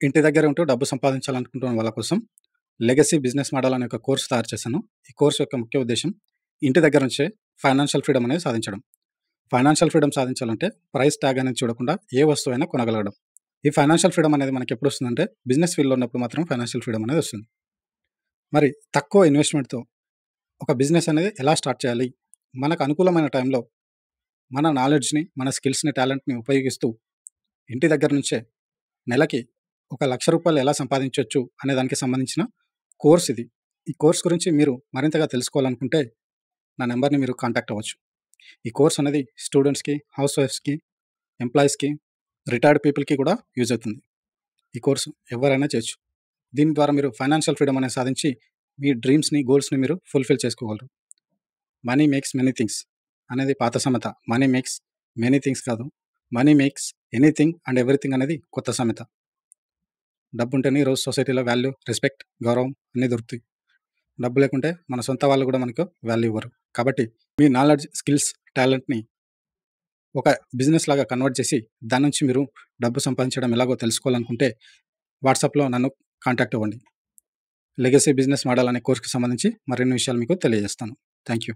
ఇంటి దగ్గరే ఉంటూ డబ్బు సంపాదించాలనుకుంటున్న వాళ్ళ కోసం లెగసీ బిజినెస్ మోడల్ అనే ఒక కోర్స్ తయారు చేశాను. ఈ కోర్స్ యొక్క ముఖ్య ఉద్దేశ్యం ఇంటి దగ్గర నుంచే ఫైనాన్షియల్ ఫ్రీడమ్ అనేది సాధించడం. ఫైనాన్షియల్ ఫ్రీడమ్ సాధించాలంటే ప్రైస్ ట్యాగ్ అనేది చూడకుండా ఏ వస్తువైనా కొనగలగడం. ఈ ఫైనాన్షియల్ ఫ్రీడమ్ అనేది మనకి ఎప్పుడు వస్తుందంటే బిజినెస్ ఫీల్డ్లో ఉన్నప్పుడు మాత్రం ఫైనాన్షియల్ ఫ్రీడమ్ అనేది వస్తుంది. మరి తక్కువ ఇన్వెస్ట్మెంట్తో ఒక బిజినెస్ అనేది ఎలా స్టార్ట్ చేయాలి, మనకు అనుకూలమైన టైంలో మన నాలెడ్జ్ని, మన స్కిల్స్ని, టాలెంట్ని ఉపయోగిస్తూ ఇంటి దగ్గర నుంచే నెలకి ₹1,00,000 ఎలా సంపాదించవచ్చు అనే దానికి సంబంధించిన కోర్స్ ఇది. ఈ కోర్స్ గురించి మీరు మరింతగా తెలుసుకోవాలనుకుంటే నా నెంబర్ని మీరు కాంటాక్ట్ అవ్వచ్చు. ఈ కోర్స్ అనేది స్టూడెంట్స్కి, హౌస్ వైఫ్స్కి, ఎంప్లాయీస్కి, రిటైర్డ్ పీపుల్కి కూడా యూజ్ అవుతుంది. ఈ కోర్సు ఎవరైనా చేయొచ్చు. దీని ద్వారా మీరు ఫైనాన్షియల్ ఫ్రీడమ్ అనేది సాధించి మీ డ్రీమ్స్ని, గోల్స్ని మీరు ఫుల్ఫిల్ చేసుకోగలరు. మనీ మేక్స్ మెనీ థింగ్స్ అనేది పాత సామెత. మనీ మేక్స్ మెనీ థింగ్స్ కాదు, money makes anything and everything అనేది కొత్త సామెత. డబ్బు ఉంటేనే ఈరోజు సొసైటీలో వాల్యూ, రెస్పెక్ట్, గౌరవం అన్నీ దొరుకుతాయి. డబ్బు లేకుంటే మన సొంత వాళ్ళు కూడా మనకు వాల్యూ ఇవ్వరు. కాబట్టి మీ నాలెడ్జ్, స్కిల్స్, టాలెంట్ని ఒక బిజినెస్ లాగా కన్వర్ట్ చేసి దాని నుంచి మీరు డబ్బు సంపాదించడం ఎలాగో తెలుసుకోవాలనుకుంటే వాట్సాప్లో నన్ను కాంటాక్ట్ అవ్వండి. లెగసీ బిజినెస్ మోడల్ అనే కోర్సుకి సంబంధించి మరిన్ని విషయాలు మీకు తెలియజేస్తాను. Thank you.